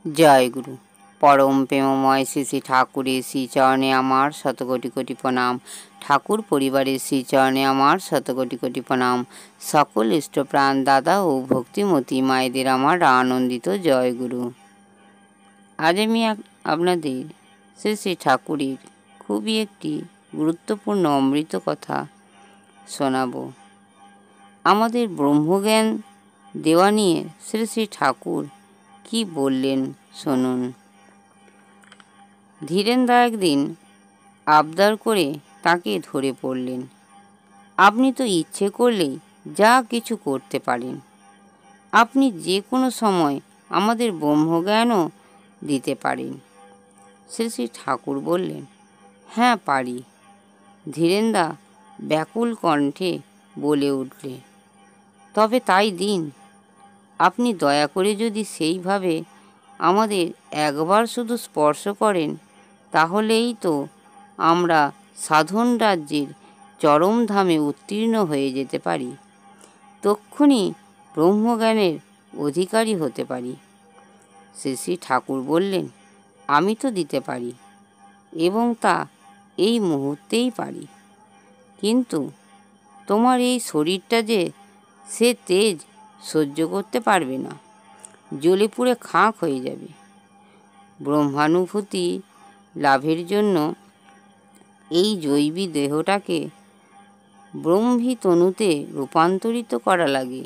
জয় গুরু। পরম প্রেমময় শ্রী শ্রী ঠাকুরের শ্রীচরণে আমার শতকোটি কোটি প্রণাম। ঠাকুর পরিবারের শ্রীচরণে আমার শতকোটি কোটি প্রণাম। সকল ইষ্টপ্রাণ দাদা ও ভক্তিমতী মায়েদের আমার আনন্দিত জয় গুরু। আজ আমি আপনাদের শ্রী শ্রী ঠাকুরের খুবই একটি গুরুত্বপূর্ণ অমৃত কথা শোনাব। আমাদের ব্রহ্মজ্ঞান দেওয়া নিয়ে শ্রী শ্রী ঠাকুর কি বললেন শুনুন। ধীরেনদা একদিন আবদার করে তাকে ধরে পড়লেন। আপনি তো ইচ্ছে করলেই যা কিছু করতে পারেন। আপনি যে কোনো সময় আমাদের ব্রহ্মজ্ঞানও দিতে পারেন। শ্রী শ্রী ঠাকুর বললেন, হ্যাঁ পারি। ধীরেনদা ব্যাকুল কণ্ঠে বলে উঠলে, তবে তাই দিন। আপনি দয়া করে যদি সেইভাবে আমাদের একবার শুধু স্পর্শ করেন, তাহলেই তো আমরা সাধন রাজ্যের চরমধামে উত্তীর্ণ হয়ে যেতে পারি, তক্ষুনি ব্রহ্মজ্ঞানের অধিকারী হতে পারি। শ্রী শ্রী ঠাকুর বললেন, আমি তো দিতে পারি এবং তা এই মুহূর্তেই পারি, কিন্তু তোমার এই শরীরটা যে সে তেজ সহ্য করতে পারবে না, জ্বলে পুড়ে খাঁক হয়ে যাবে। ব্রহ্মানুভূতি লাভের জন্য এই জৈবী দেহটাকে ব্রহ্মী তনুতে রূপান্তরিত করা লাগে।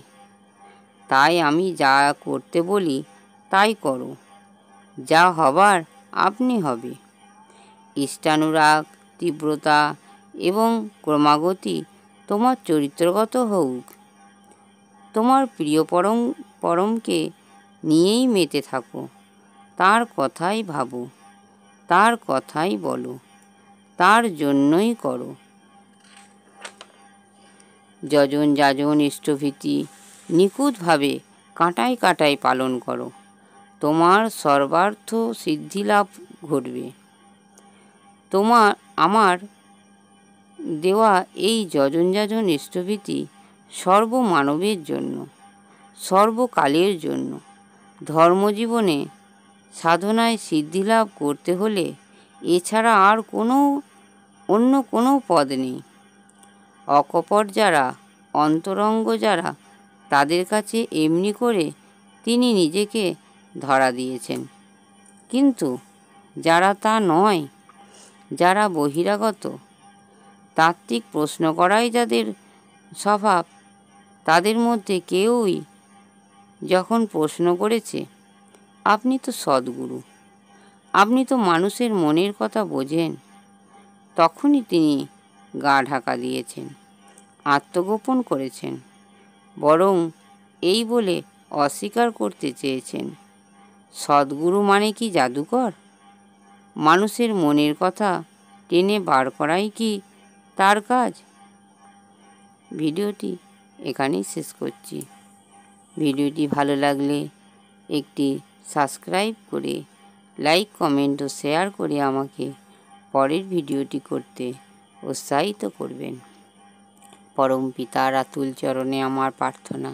তাই আমি যা করতে বলি তাই করো, যা হবার আপনি হবে। ইষ্টানুরাগ, তীব্রতা এবং ক্রমাগতি তোমার চরিত্রগত হোক। তোমার প্রিয় পরমকে নিয়েই মেতে থাকো, তার কথাই ভাবো, তার কথাই বলো, তার জন্যই করো। যজন যাজন ইষ্টভীতি নিখুঁতভাবে কাঁটায় কাঁটায় পালন করো, তোমার সর্বার্থ সিদ্ধিলাভ ঘটবে। আমার দেওয়া এই যজন যাজন ইষ্টভীতি সর্বমানবের জন্য, সর্বকালের জন্য। ধর্মজীবনে সাধনায় সিদ্ধিলাভ করতে হলে এছাড়া আর অন্য কোনো পদ নেই। অকপট যারা, অন্তরঙ্গ যারা, তাদের কাছে এমনি করে তিনি নিজেকে ধরা দিয়েছেন। কিন্তু যারা তা নয়, যারা বহিরাগত, তাত্ত্বিক প্রশ্ন করাই যাদের স্বভাব, তাদের মধ্যে কেউই যখন প্রশ্ন করেছে, আপনি তো সদ্গুরু, আপনি তো মানুষের মনের কথা বোঝেন, তখনই তিনি গা ঢাকা দিয়েছেন, আত্মগোপন করেছেন, বরং এই বলে অস্বীকার করতে চেয়েছেন, সদ্গুরু মানে কি জাদুকর? মানুষের মনের কথা টেনে বার করাই কি তার কাজ? ভিডিওটি এখানেই শেষ করছি। ভিডিওটি ভালো লাগলে একটি সাবস্ক্রাইব করে লাইক, কমেন্ট ও শেয়ার করে আমাকে পরের ভিডিওটি করতে উৎসাহিত করবেন। পরম পিতার আতুল চরণে আমার প্রার্থনা,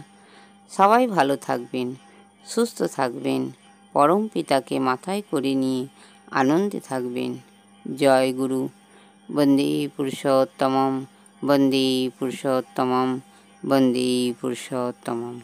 সবাই ভালো থাকবেন, সুস্থ থাকবেন, পরম পিতাকে মাথায় করে নিয়ে আনন্দে থাকবেন। জয় গুরু। বন্দে পুরুষোত্তমম, বন্দে পুরুষোত্তমম, বন্দে পুরুষোত্তমম।